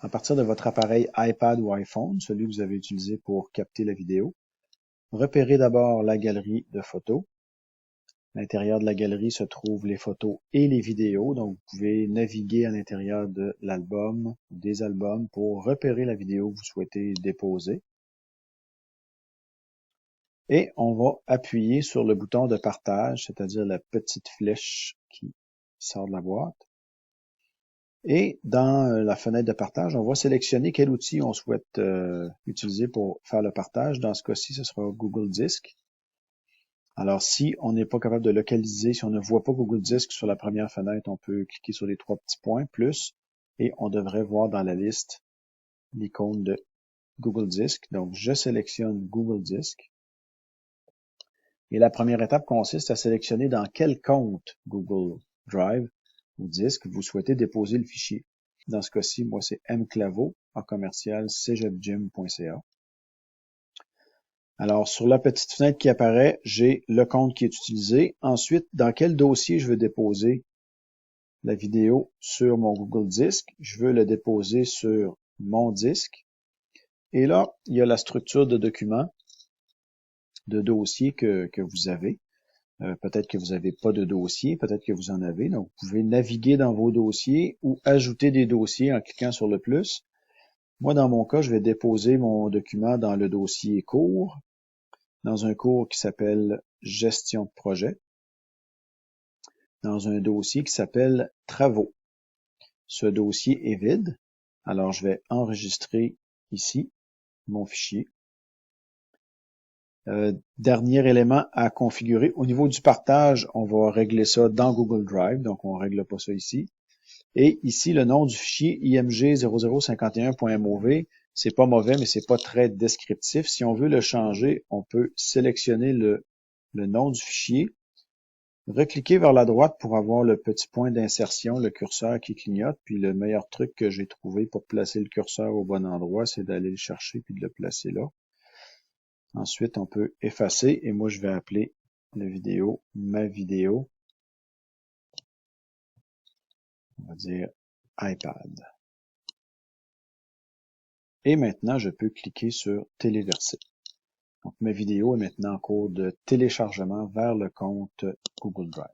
à partir de votre appareil iPad ou iPhone, celui que vous avez utilisé pour capter la vidéo. Repérez d'abord la galerie de photos. À l'intérieur de la galerie se trouvent les photos et les vidéos, donc vous pouvez naviguer à l'intérieur de l'album, des albums, pour repérer la vidéo que vous souhaitez déposer. Et on va appuyer sur le bouton de partage, c'est-à-dire la petite flèche qui sort de la boîte. Et dans la fenêtre de partage, on va sélectionner quel outil on souhaite utiliser pour faire le partage. Dans ce cas-ci, ce sera Google Disc. Alors, si on n'est pas capable de localiser, si on ne voit pas Google Disc sur la première fenêtre, on peut cliquer sur les trois petits points, plus, et on devrait voir dans la liste l'icône de Google Disc. Donc, je sélectionne Google Disc. Et la première étape consiste à sélectionner dans quel compte Google Drive ou Disc vous souhaitez déposer le fichier. Dans ce cas-ci, moi, c'est mclavo@cégebgym.ca. Alors, sur la petite fenêtre qui apparaît, j'ai le compte qui est utilisé. Ensuite, dans quel dossier je veux déposer la vidéo sur mon Google Disc? Je veux le déposer sur mon disque. Et là, il y a la structure de document, de dossier que vous avez. Peut-être que vous n'avez pas de dossier, peut-être que vous en avez. Donc, vous pouvez naviguer dans vos dossiers ou ajouter des dossiers en cliquant sur le plus. Moi, dans mon cas, je vais déposer mon document dans le dossier cours, dans un cours qui s'appelle Gestion de projet, dans un dossier qui s'appelle Travaux. Ce dossier est vide, alors je vais enregistrer ici mon fichier. Dernier élément à configurer. Au niveau du partage, on va régler ça dans Google Drive, donc on ne règle pas ça ici. Et ici, le nom du fichier img0051.mov, c'est pas mauvais, mais c'est pas très descriptif. Si on veut le changer, on peut sélectionner le nom du fichier, recliquer vers la droite pour avoir le petit point d'insertion, le curseur qui clignote, puis le meilleur truc que j'ai trouvé pour placer le curseur au bon endroit, c'est d'aller le chercher puis de le placer là. Ensuite, on peut effacer et moi, je vais appeler la vidéo ma vidéo. On va dire iPad. Et maintenant, je peux cliquer sur téléverser. Donc, ma vidéo est maintenant en cours de téléchargement vers le compte Google Drive.